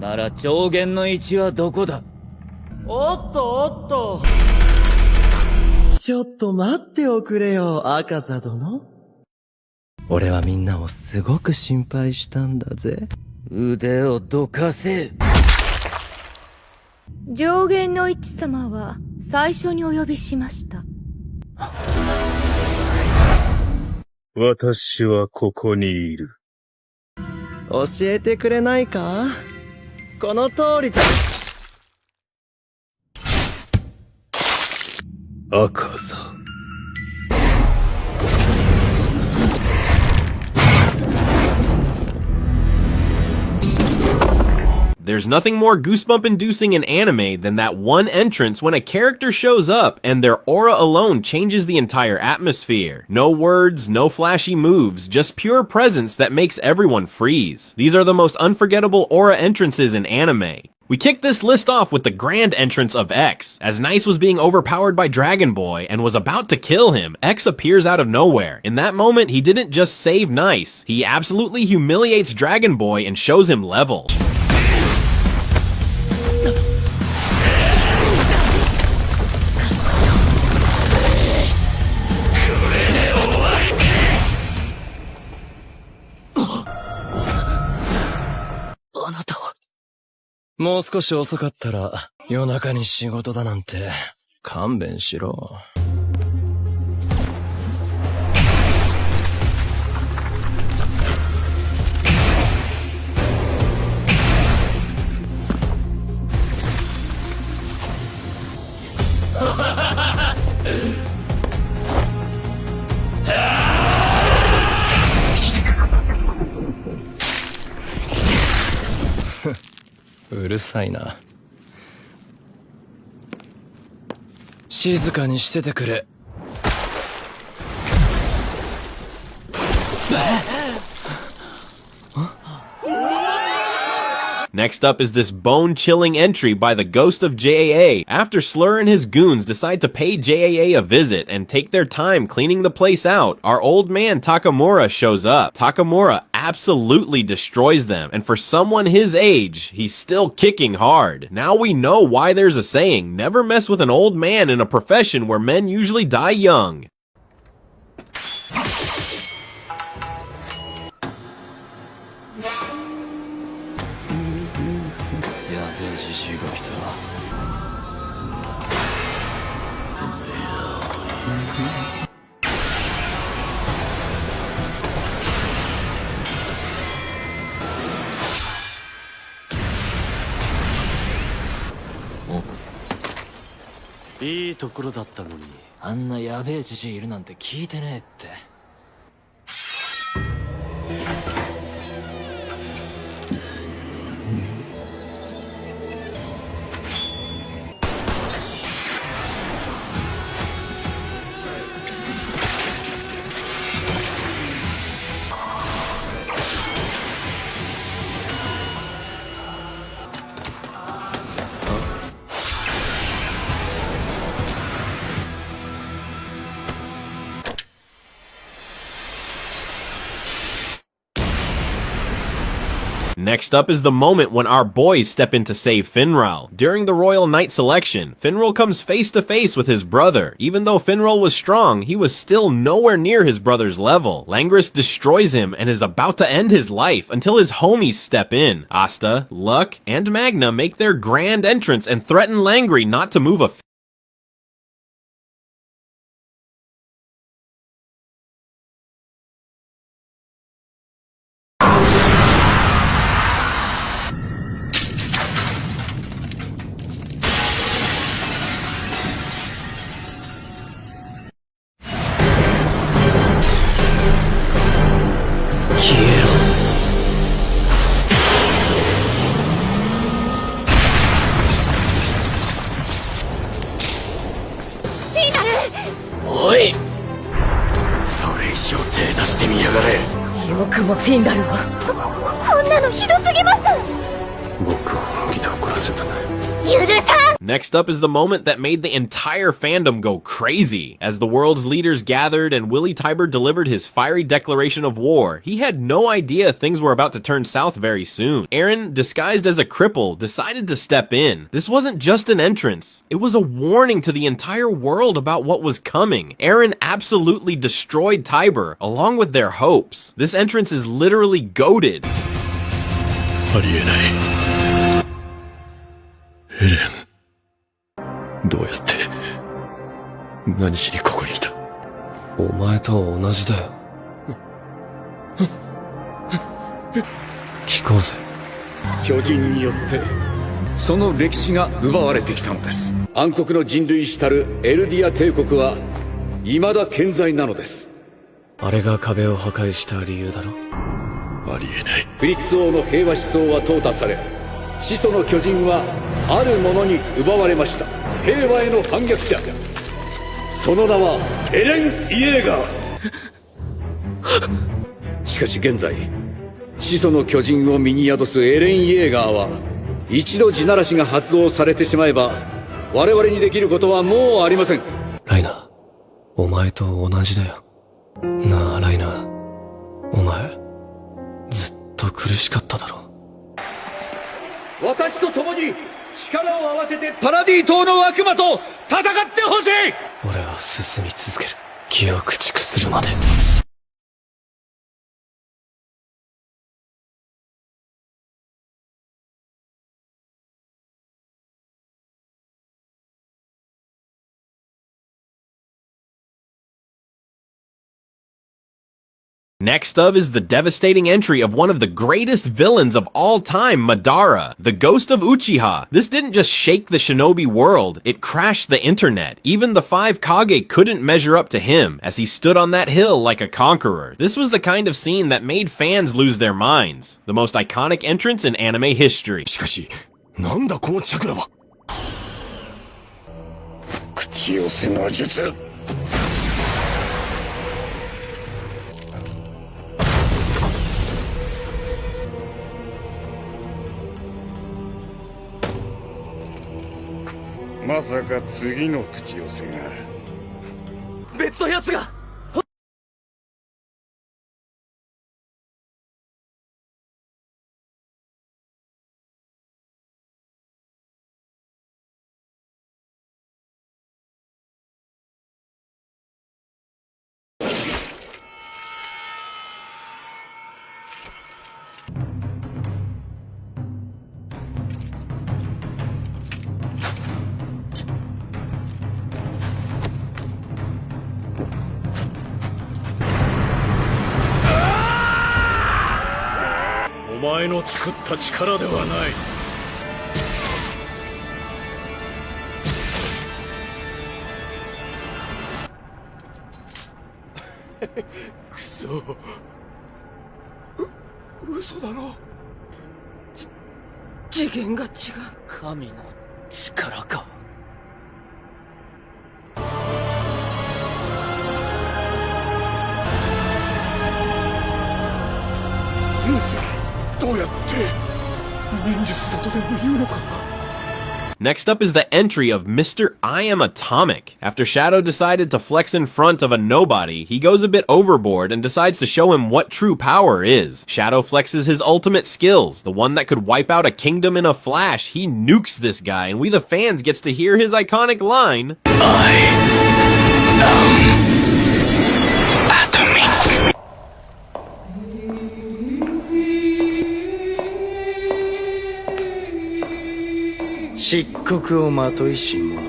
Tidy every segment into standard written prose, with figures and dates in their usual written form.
なら上限の位置はどこだ？おっとおっと。ちょっと待っておくれよ、赤座殿。俺はみんなをすごく心配したんだぜ。腕をどかせ。上限の一様は最初にお呼びしました。私はここにいる。教えてくれないか？この通りだ。赤座。There's nothing more goosebump-inducing in anime than that one entrance when a character shows up and their aura alone changes the entire atmosphere. No words, no flashy moves, just pure presence that makes everyone freeze. These are the most unforgettable aura entrances in anime. We kick this list off with the grand entrance of X. As Nice was being overpowered by Dragon Boy and was about to kill him, X appears out of nowhere. In that moment, he didn't just save Nice, he absolutely humiliates Dragon Boy and shows him level. もう少し遅かったら夜中に仕事だなんて勘弁しろ。うるさいな。静かにしててくれ。Next up is this bone-chilling entry by the ghost of JAA after Slur and his goons decide to pay JAA a visit and take their time cleaning the place out. Our old man Takamura shows up. Takamura absolutely destroys them, and for someone his age, he's still kicking hard. Now we know why there's a saying, never mess with an old man in a profession where men usually die young. Oh. いいところだったのに。あんなやべえじじいいるなんて聞いてねえって。Next up is the moment when our boys step in to save Finral. During the Royal Knight selection, Finral comes face to face with his brother. Even though Finral was strong, he was still nowhere near his brother's level. Langris destroys him and is about to end his life until his homies step in. Asta, Luck, and Magna make their grand entrance and threaten Langri not to move aおい、それ以上手出してみやがれ。よくもフィンラルを。こんなのひどすぎます。僕を見た殺せだな。 Next up is the moment that made the entire fandom go crazy. As the world's leaders gathered and Willie Tybur delivered his fiery declaration of war, he had no idea things were about to turn south very soon. Eren, disguised as a cripple, decided to step in. This wasn't just an entrance. It was a warning to the entire world about what was coming. Eren absolutely destroyed Tybur, along with their hopes. This entrance is literally goated. ありえない。エレン。どうやって、何しにここに来た。お前と同じだよ。聞こうぜ。巨人によってその歴史が奪われてきたのです。暗黒の人類史たるエルディア帝国は未だ健在なのです。あれが壁を破壊した理由だろ。ありえない。フリッツ王の平和思想は淘汰され、始祖の巨人はあるものに奪われました。平和への反逆者、その名はエレン・イエーガー。しかし現在、始祖の巨人を身に宿すエレン・イエーガーは、一度地ならしが発動されてしまえば我々にできることはもうありません。ライナー、お前と同じだよ。なあライナー、お前ずっと苦しかっただろ。私と共に力を合わせてパラディ島の悪魔と戦ってほしい。俺は進み続ける。気を駆逐するまで。Next up is the devastating entry of one of the greatest villains of all time, Madara, the ghost of Uchiha. This didn't just shake the shinobi world, it crashed the internet. Even the 5 Kage couldn't measure up to him, as he stood on that hill like a conqueror. This was the kind of scene that made fans lose their minds. The most iconic entrance in anime history. しかし、なんだこのチャクラは。口寄せの術。まさか次の口寄せが別のやつが。お前の作った力ではない。くそ。嘘だろ。次元が違う。神の力か。どうやって忍術だとでも言うのか。 Next up is the entry of Mr. I Am Atomic. After Shadow decided to flex in front of a nobody, he goes a bit overboard and decides to show him what true power is. Shadow flexes his ultimate skills, the one that could wipe out a kingdom in a flash. He nukes this guy, and we the fans gets to hear his iconic line,漆黒をまといし者。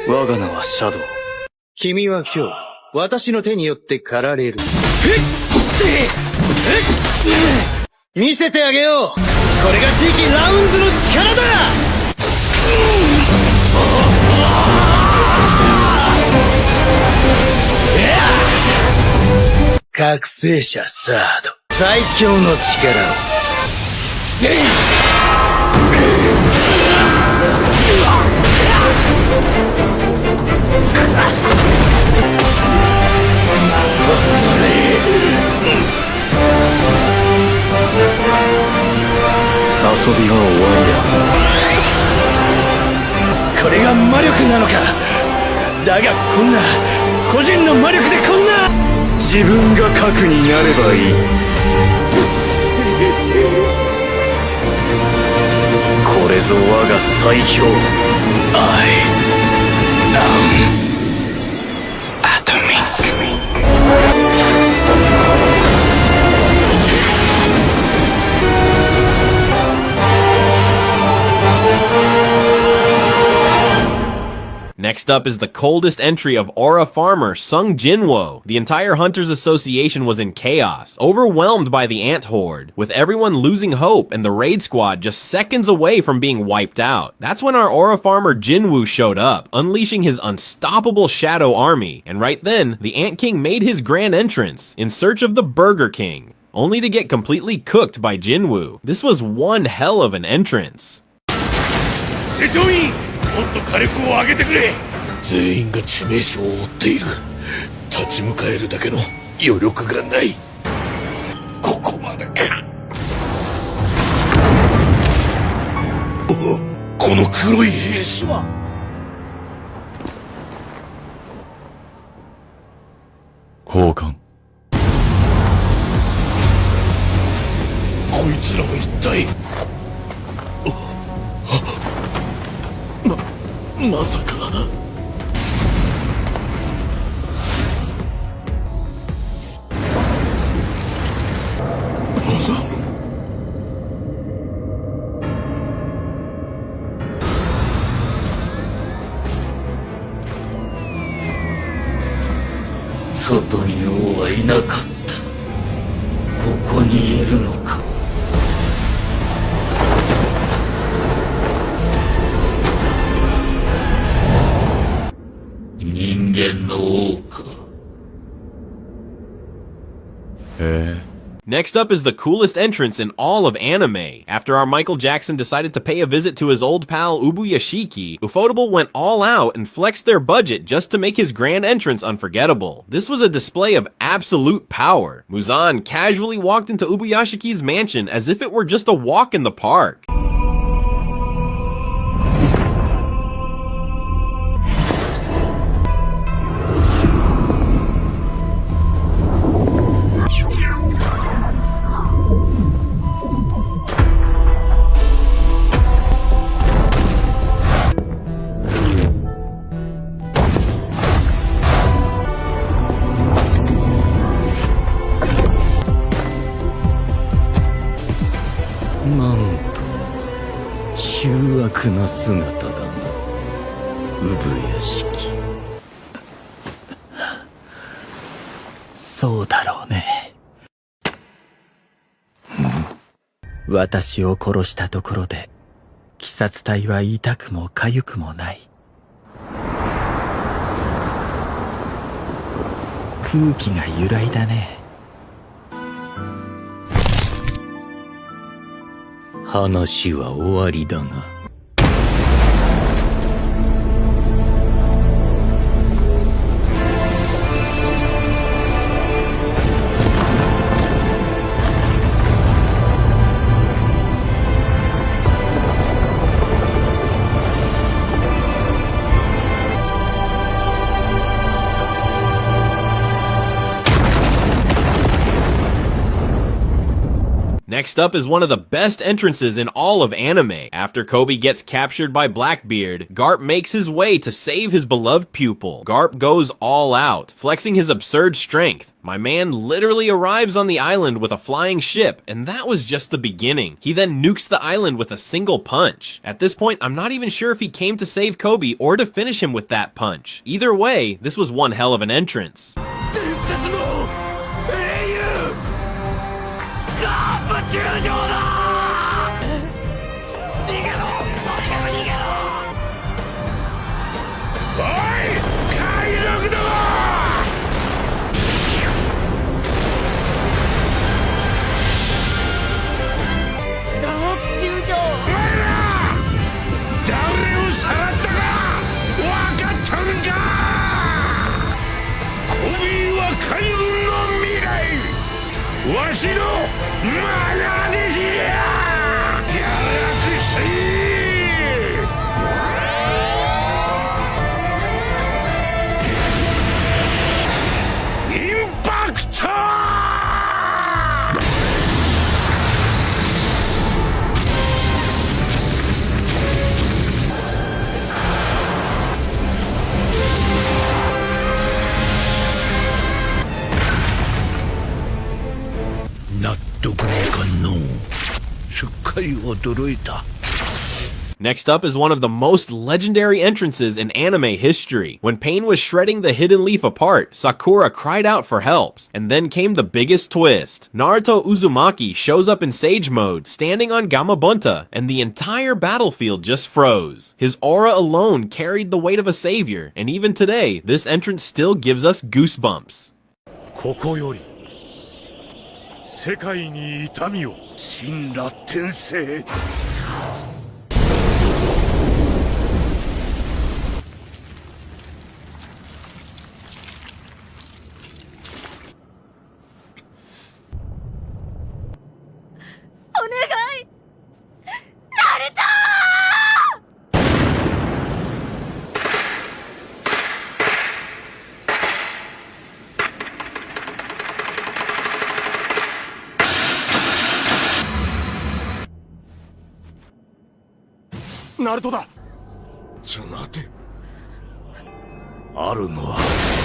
我が名はシャドウ。君は今日、私の手によって狩られる。見せてあげよう。これが地域ラウンズの力だ。覚醒者サード。最強の力を。遊びは終わりだ。これが魔力なのか。だがこんな個人の魔力でこんな。自分が核になればいい。これぞ我が最強。Next up is the coldest entry of Aura Farmer, Sung Jinwo. The entire Hunters Association was in chaos, overwhelmed by the ant horde, with everyone losing hope and the raid squad just seconds away from being wiped out. That's when our Aura Farmer Jinwoo showed up, unleashing his unstoppable shadow army, and right then, the Ant King made his grand entrance, in search of the Burger King, only to get completely cooked by Jinwoo. This was one hell of an entrance. もっと火力を上げてくれ。全員が致命傷を負っている。立ち向かえるだけの余力がない。ここまでか。この黒い兵士は。交換。こいつらは一体。まさか。外に王はいなかった。ここにいるのか。人間の王か。Next up is the coolest entrance in all of anime. After our Michael Jackson decided to pay a visit to his old pal Ubuyashiki, Ufotable went all out and flexed their budget just to make his grand entrance unforgettable. This was a display of absolute power. Muzan casually walked into Ubuyashiki's mansion as if it were just a walk in the park.悪な姿だな、産屋敷。そうだろうね。私を殺したところで、鬼殺隊は痛くも痒くもない。空気が揺らいだね。話は終わりだな。Next up is one of the best entrances in all of anime. After Kobe gets captured by Blackbeard, Garp makes his way to save his beloved pupil. Garp goes all out, flexing his absurd strength. My man literally arrives on the island with a flying ship, and that was just the beginning. He then nukes the island with a single punch. At this point, I'm not even sure if he came to save Kobe or to finish him with that punch. Either way, this was one hell of an entrance. 中将だ。逃げろ、とにかく逃げろ。おい、海賊ども。中将。お前ら、誰をさらったか分かったのか。コビーは海軍の未来。わしのマナ弟子ぱり驚いた。 Next up is one of the most legendary entrances in anime history. When Pain was shredding the hidden leaf apart, Sakura cried out for help. And then came the biggest twist. Naruto Uzumaki shows up in Sage mode, standing on Gamabunta, and the entire battlefield just froze. His aura alone carried the weight of a savior, and even today, this entrance still gives us goosebumps. ここより世界に痛みを。神羅転生。お願いナルトナルトだ。ちょっと待て。あるのは